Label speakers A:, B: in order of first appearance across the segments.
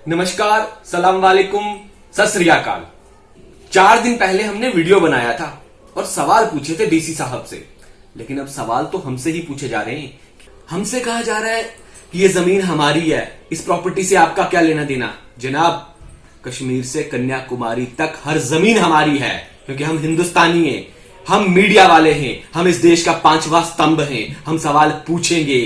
A: नमस्कार, सलाम वालेकुम, सत श्री अकाल। 4 दिन पहले हमने वीडियो बनाया था और सवाल पूछे थे डीसी साहब से, लेकिन अब सवाल तो हमसे ही पूछे जा रहे हैं। हमसे कहा जा रहा है कि ये जमीन हमारी है, इस प्रॉपर्टी से आपका क्या लेना देना। जनाब, कश्मीर से कन्याकुमारी तक हर जमीन हमारी है, क्योंकि हम हिंदुस्तानी हैं, हम मीडिया वाले हैं, हम इस देश का 5वां स्तंभ हैं। हम सवाल पूछेंगे,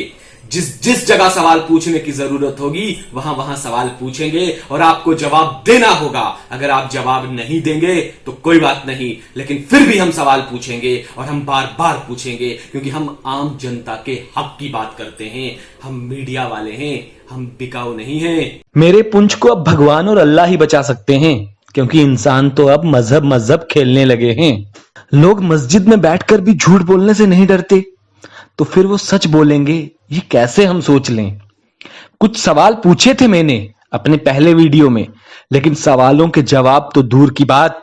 A: जिस जगह सवाल पूछने की जरूरत होगी वहां वहां सवाल पूछेंगे और आपको जवाब देना होगा। अगर आप जवाब नहीं देंगे तो कोई बात नहीं, लेकिन फिर भी हम सवाल पूछेंगे और हम बार बार पूछेंगे, क्योंकि हम आम जनता के हक की बात करते हैं। हम मीडिया वाले हैं, हम बिकाऊ नहीं हैं।
B: मेरे पुंछ को अब भगवान और अल्लाह ही बचा सकते हैं, क्योंकि इंसान तो अब मजहब खेलने लगे हैं। लोग मस्जिद में बैठकर भी झूठ बोलने से नहीं डरते, तो फिर वो सच बोलेंगे ये कैसे हम सोच लें। कुछ सवाल पूछे थे मैंने अपने पहले वीडियो में, लेकिन सवालों के जवाब तो दूर की बात,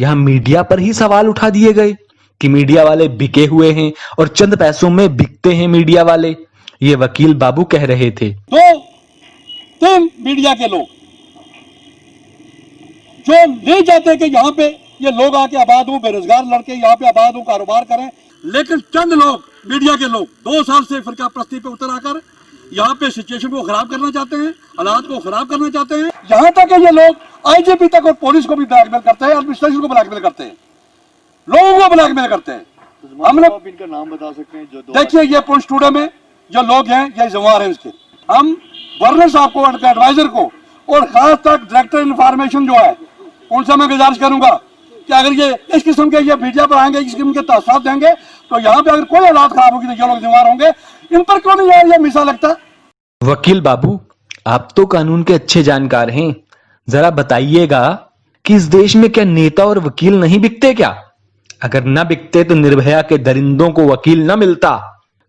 B: यहां मीडिया पर ही सवाल उठा दिए गए कि मीडिया वाले बिके हुए हैं और चंद पैसों में बिकते हैं मीडिया वाले। ये वकील बाबू कह रहे थे।
C: 2-3 मीडिया के लोग जो नहीं चाहते कि यहाँ पे ये लोग आके आबाद हों, बेरोजगार लड़के यहाँ पे आबाद हों, कारोबार करें, लेकिन चंद लोग मीडिया के लोग 2 साल से फिरका प्रस्ती पे उतर आकर यहाँ पे सिचुएशन को खराब करना चाहते हैं, हालात को खराब करना चाहते हैं। यहाँ तक कि ये लोग आईजीपी तक और पुलिस को भी ब्लैकमेल करते हैं, एडमिनिस्ट्रेशन को ब्लैकमेल करते हैं, लोगों को ब्लैकमेल करते हैं। हम लोग
D: इनका नाम बता सकते हैं? जो
C: देखिए, ये पुंछ टुडे में जो लोग हैं ये जिम्मेवार हैं इसके। हम गवर्नर साहब को, एडवाइजर को और खास तक डायरेक्टर इंफॉर्मेशन जो है उनसे मैं गुजारिश करूंगा कि अगर ये इस किस्म के ये मीडिया पर आएंगे, इस किस्म के तासात देंगे, तो यहाँ पे अगर कोई हालात खराब होगी तो ये लोग जिम्मेवार होंगे। इन पर क्यों नहीं यार ये मिसा लगता।
B: वकील बाबू, आप तो कानून के अच्छे जानकार हैं, जरा बताइएगा कि इस देश में क्या नेता और वकील नहीं बिकते क्या? अगर ना बिकते तो निर्भया के दरिंदों को वकील ना मिलता,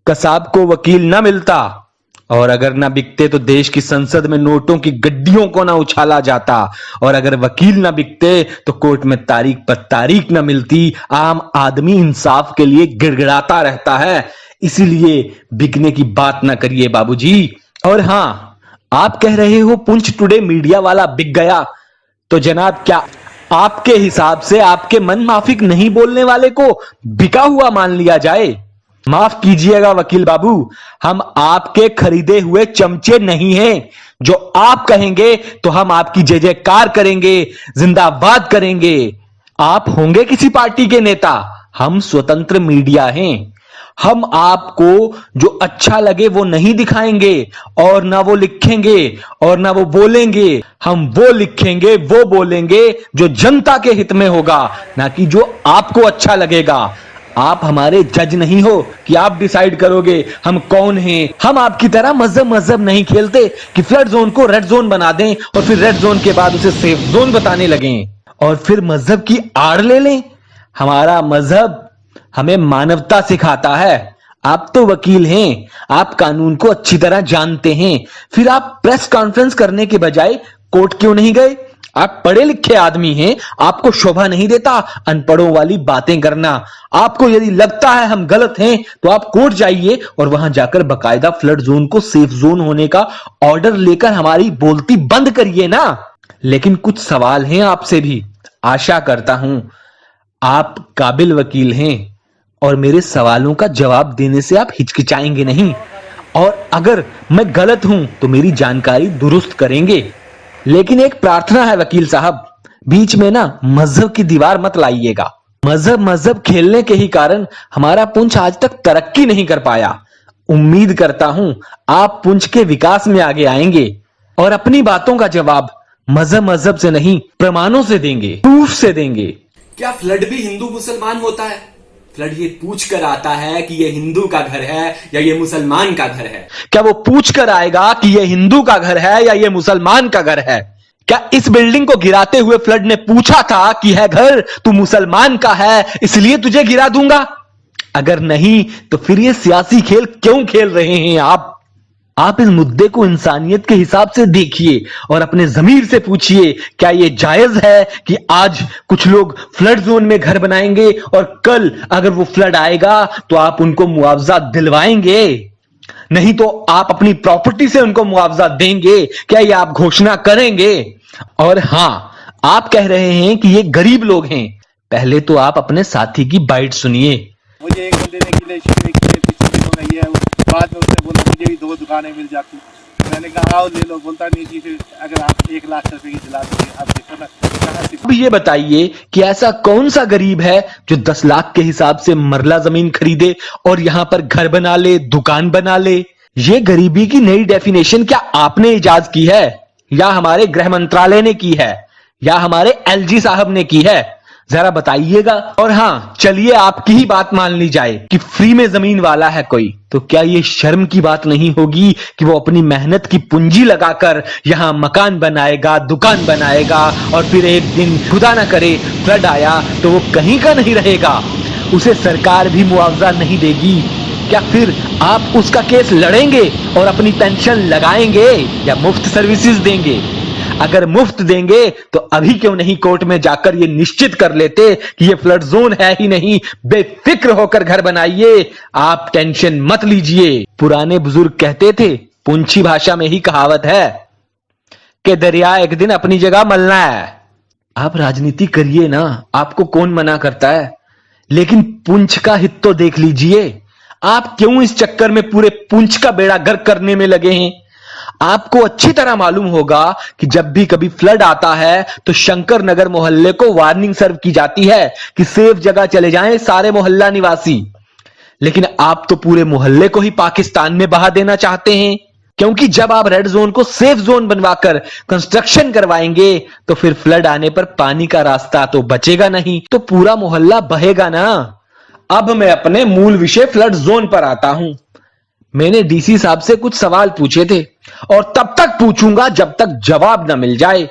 B: कसाब को वकील ना मिलता, और अगर ना बिकते तो देश की संसद में नोटों की गड्डियों को ना उछाला जाता, और अगर वकील ना बिकते तो कोर्ट में तारीख पर तारीख ना मिलती। आम आदमी इंसाफ के लिए गिड़गिड़ाता रहता है, इसीलिए बिकने की बात ना करिए बाबूजी। और हां, आप कह रहे हो पुंछ टुडे मीडिया वाला बिक गया, तो जनाब क्या आपके हिसाब से आपके मन माफिक नहीं बोलने वाले को बिका हुआ मान लिया जाए? माफ कीजिएगा वकील बाबू, हम आपके खरीदे हुए चमचे नहीं हैं। जो आप कहेंगे तो हम आपकी जय जयकार करेंगे, जिंदाबाद करेंगे। आप होंगे किसी पार्टी के नेता, हम स्वतंत्र मीडिया हैं। हम आपको जो अच्छा लगे वो नहीं दिखाएंगे, और ना वो लिखेंगे और ना वो बोलेंगे। हम वो लिखेंगे, वो बोलेंगे जो जनता के हित में होगा, ना कि जो आपको अच्छा लगेगा। आप हमारे जज नहीं हो कि आप डिसाइड करोगे हम कौन हैं। हम आपकी तरह मजहब नहीं खेलते कि फ्लड जोन को रेड जोन बना दें और फिर रेड जोन के बाद उसे सेफ जोन बताने लगें और फिर मजहब की आड़ ले लें। हमारा मजहब हमें मानवता सिखाता है। आप तो वकील हैं, आप कानून को अच्छी तरह जानते हैं, फिर आप प्रेस कॉन्फ्रेंस करने के बजाय कोर्ट क्यों नहीं गए? आप पढ़े लिखे आदमी हैं, आपको शोभा नहीं देता अनपढ़ों वाली बातें करना। आपको यदि लगता है हम गलत हैं तो आप कोर्ट जाइए और वहां जाकर बकायदा फ्लड जोन को सेफ जोन होने का ऑर्डर लेकर हमारी बोलती बंद करिए ना। लेकिन कुछ सवाल हैं आपसे भी, आशा करता हूं आप काबिल वकील हैं और मेरे सवालों का जवाब देने से आप हिचकिचाएंगे नहीं, और अगर मैं गलत हूं तो मेरी जानकारी दुरुस्त करेंगे। लेकिन एक प्रार्थना है वकील साहब, बीच में ना मजहब की दीवार मत लाइएगा। मजहब खेलने के ही कारण हमारा पुंछ आज तक तरक्की नहीं कर पाया। उम्मीद करता हूं आप पुंछ के विकास में आगे आएंगे और अपनी बातों का जवाब मजहब से नहीं, प्रमाणों से देंगे, प्रूफ से देंगे।
A: क्या फ्लड भी हिंदू मुसलमान होता है? फ्लड ये पूछ कर आता है कि ये हिंदू का घर है या ये मुसलमान का घर है?
B: क्या वो पूछ कर आएगा कि ये हिंदू का घर है या ये मुसलमान का घर है? क्या इस बिल्डिंग को गिराते हुए फ्लड ने पूछा था कि है घर तू मुसलमान का है इसलिए तुझे गिरा दूंगा? अगर नहीं तो फिर ये सियासी खेल क्यों खेल रहे हैं आप? आप इस मुद्दे को इंसानियत के हिसाब से देखिए और अपने जमीर से पूछिए, क्या यह जायज है कि आज कुछ लोग फ्लड जोन में घर बनाएंगे और कल अगर वो फ्लड आएगा तो आप उनको मुआवजा दिलवाएंगे? नहीं तो आप अपनी प्रॉपर्टी से उनको मुआवजा देंगे क्या, ये आप घोषणा करेंगे? और हां, आप कह रहे हैं कि ये गरीब लोग हैं। पहले तो आप अपने साथी की बाइट सुनिए।
D: मुझे एक बंदे ने किले शुरू किए, पिछले दिनों में ये बाद में उसने बोला मुझे भी 2 दुकानें मिल जाती। मैंने कहा आओ ले लो, बोलता नहीं जी फिर अगर आप 1 लाख रुपए की दिला दोगे आप देखो ना कहाँ से।
B: अब ये बताइए कि ऐसा कौन सा गरीब है जो 10 लाख के हिसाब से मरला जमीन खरीदे और यहां पर घर बना ले, दुकान बना ले? ये गरीबी की नई डेफिनेशन क्या आपने इजाद की है, या हमारे गृह मंत्रालय ने की है, या हमारे एलजी साहब ने की है? जरा बताइएगा। और हां, चलिए आपकी ही बात मान ली जाए कि फ्री में जमीन वाला है कोई, तो क्या ये शर्म की बात नहीं होगी कि वो अपनी मेहनत की पूंजी लगाकर यहां मकान बनाएगा, दुकान बनाएगा, और फिर एक दिन खुदा ना करे फ्लड आया तो वो कहीं का नहीं रहेगा, उसे सरकार भी मुआवजा नहीं देगी? क्या फिर आप उसका केस लड़ेंगे और अपनी पेंशन लगाएंगे, या मुफ्त सर्विसेज देंगे? अगर मुफ्त देंगे तो अभी क्यों नहीं कोर्ट में जाकर ये निश्चित कर लेते कि ये फ्लड जोन है ही नहीं, बेफिक्र होकर घर बनाइए, आप टेंशन मत लीजिए। पुराने बुजुर्ग कहते थे, पुंछी भाषा में ही कहावत है कि दरिया एक दिन अपनी जगह मलना है। आप राजनीति करिए ना, आपको कौन मना करता है, लेकिन पुंछ का हित तो देख लीजिए। आप क्यों इस चक्कर में पूरे पुंछ का बेड़ा गर्क करने में लगे हैं? आपको अच्छी तरह मालूम होगा कि जब भी कभी फ्लड आता है तो शंकर नगर मोहल्ले को वार्निंग सर्व की जाती है कि सेफ जगह चले जाएं सारे मोहल्ला निवासी। लेकिन आप तो पूरे मोहल्ले को ही पाकिस्तान में बहा देना चाहते हैं, क्योंकि जब आप रेड जोन को सेफ जोन बनवाकर कंस्ट्रक्शन करवाएंगे तो फिर फ्लड आने पर पानी का रास्ता तो बचेगा नहीं, तो पूरा मोहल्ला बहेगा ना। अब मैं अपने मूल विषय फ्लड जोन पर आता हूं। मैंने डीसी साहब से कुछ सवाल पूछे थे और तब तक पूछूंगा जब तक जवाब न मिल जाए।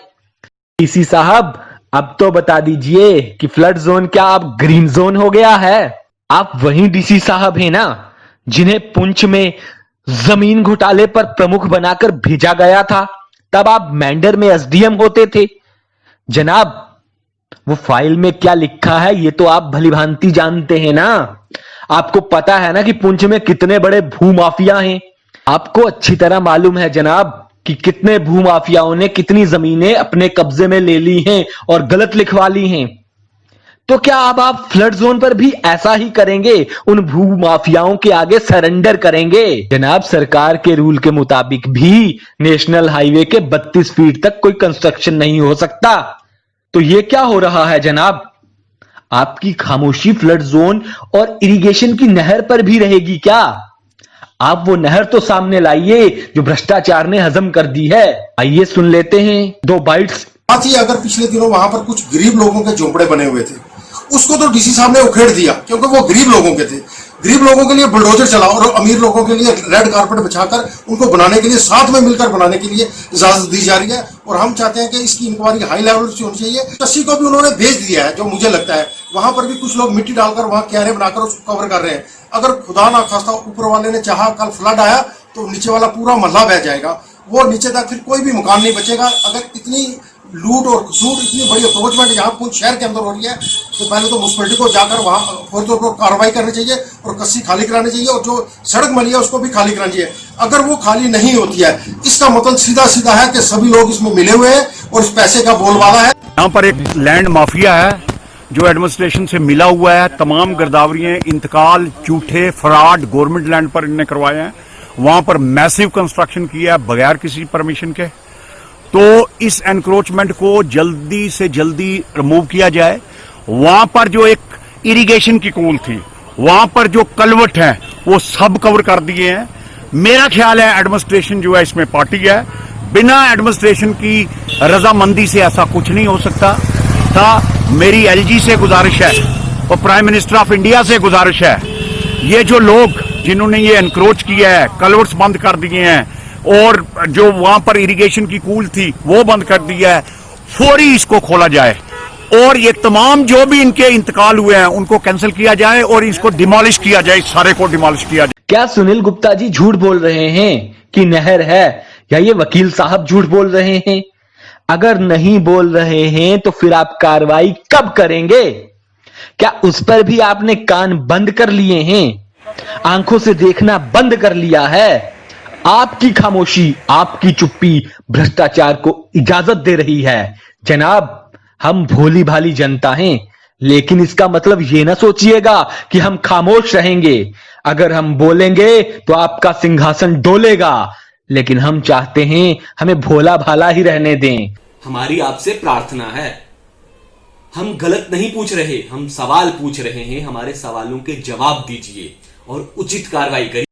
B: डीसी साहब, अब तो बता दीजिए कि फ्लड जोन क्या अब ग्रीन जोन हो गया है? आप वही डीसी साहब हैं ना जिन्हें पुंछ में जमीन घोटाले पर प्रमुख बनाकर भेजा गया था, तब आप मेंढर में एसडीएम होते थे। जनाब, वो फाइल में क्या लिखा है ये तो आप भलीभांति जानते हैं ना। आपको पता है ना कि पुंछ में कितने बड़े भूमाफिया हैं। आपको अच्छी तरह मालूम है जनाब कि कितने भूमाफियाओं ने कितनी जमीनें अपने कब्जे में ले ली हैं और गलत लिखवा ली हैं। तो क्या अब आप फ्लड जोन पर भी ऐसा ही करेंगे, उन भूमाफियाओं के आगे सरेंडर करेंगे? जनाब, सरकार के रूल के मुताबिक भी नेशनल हाईवे के 32 फीट तक कोई कंस्ट्रक्शन नहीं हो सकता। तो ये क्या हो रहा है जनाब? आपकी खामोशी फ्लड जोन और इरिगेशन की नहर पर भी रहेगी क्या? आप वो नहर तो सामने लाइए जो भ्रष्टाचार ने हजम कर दी है। आइए सुन लेते हैं 2 बाइट्स।
E: बात ही अगर पिछले दिनों वहां पर कुछ गरीब लोगों के झोंपड़े बने हुए थे, उसको तो डीसी साहब ने उखेड़ दिया क्योंकि वो गरीब लोगों के थे। गरीब लोगों के लिए बुलडोजर चला और अमीर लोगों के लिए रेड कारपेट बिछाकर उनको बनाने के लिए, साथ में मिलकर बनाने के लिए इजाजत दी जा रही है। और हम चाहते हैं कि इसकी इंक्वायरी हाई लेवल से होनी चाहिए। कस्सी को भी उन्होंने भेज दिया है, जो मुझे लगता है वहां पर भी कुछ लोग मिट्टी डालकर वहां क्यारे बनाकर उसको कवर कर रहे हैं। अगर खुदा ना खास्ता ऊपर वाले ने चाहा कल फ्लड आया तो नीचे वाला पूरा मोहल्ला बह जाएगा, वो नीचे तक फिर कोई भी मकान नहीं बचेगा। अगर इतनी लूट और खसूट, इतनी बड़ी अप्रोचमेंट यहाँ पुंछ शहर के अंदर हो रही है तो पहले तो म्यूनसिपलिटी को जाकर वहां फौरी तौर पर कार्रवाई करनी चाहिए और कस्सी खाली करानी चाहिए, और जो सड़क मली है उसको भी खाली करानी चाहिए। अगर वो खाली नहीं होती है, इसका मतलब सीधा सीधा है कि सभी लोग इसमें मिले हुए हैं और इस पैसे का बोलबाला है।
F: यहाँ पर एक लैंड माफिया है जो एडमिनिस्ट्रेशन से मिला हुआ है। तमाम गिरदावरियां, इंतकाल, झूठे फ्रॉड गवर्नमेंट लैंड पर इन्हें करवाए हैं। वहां पर मैसिव कंस्ट्रक्शन किया है बगैर किसी परमिशन के। तो इस एनक्रोचमेंट को जल्दी से जल्दी रिमूव किया जाए। वहां पर जो एक इरिगेशन की कूल थी, वहां पर जो कलवट है वो सब कवर कर दिए हैं। मेरा ख्याल है एडमिनिस्ट्रेशन जो है इसमें पार्टी है। बिना एडमिनिस्ट्रेशन की रजामंदी से ऐसा कुछ नहीं हो सकता था। मेरी एलजी से गुजारिश है और प्राइम मिनिस्टर ऑफ इंडिया से गुजारिश है, ये जो लोग जिन्होंने ये एनक्रोच किया है, कलवर्ट्स बंद कर दिए हैं और जो वहां पर इरिगेशन की कूल थी वो बंद कर दिया है, फौरी इसको खोला जाए और ये तमाम जो भी इनके इंतकाल हुए हैं उनको कैंसिल किया जाए और इसको डिमोलिश किया जाए, सारे को डिमोलिश किया जाए।
B: क्या सुनील गुप्ता जी झूठ बोल रहे हैं कि नहर है, या ये वकील साहब झूठ बोल रहे हैं? अगर नहीं बोल रहे हैं तो फिर आप कार्रवाई कब करेंगे? क्या उस पर भी आपने कान बंद कर लिए हैं? आंखों से देखना बंद कर लिया है। आपकी खामोशी, आपकी चुप्पी भ्रष्टाचार को इजाजत दे रही है। जनाब, हम भोली भाली जनता हैं, लेकिन इसका मतलब ये ना सोचिएगा कि हम खामोश रहेंगे। अगर हम बोलेंगे तो आपका सिंहासन डोलेगा, लेकिन हम चाहते हैं हमें भोला भाला ही रहने दें।
A: हमारी आपसे प्रार्थना है, हम गलत नहीं पूछ रहे, हम सवाल पूछ रहे हैं। हमारे सवालों के जवाब दीजिए और उचित कार्रवाई करिए।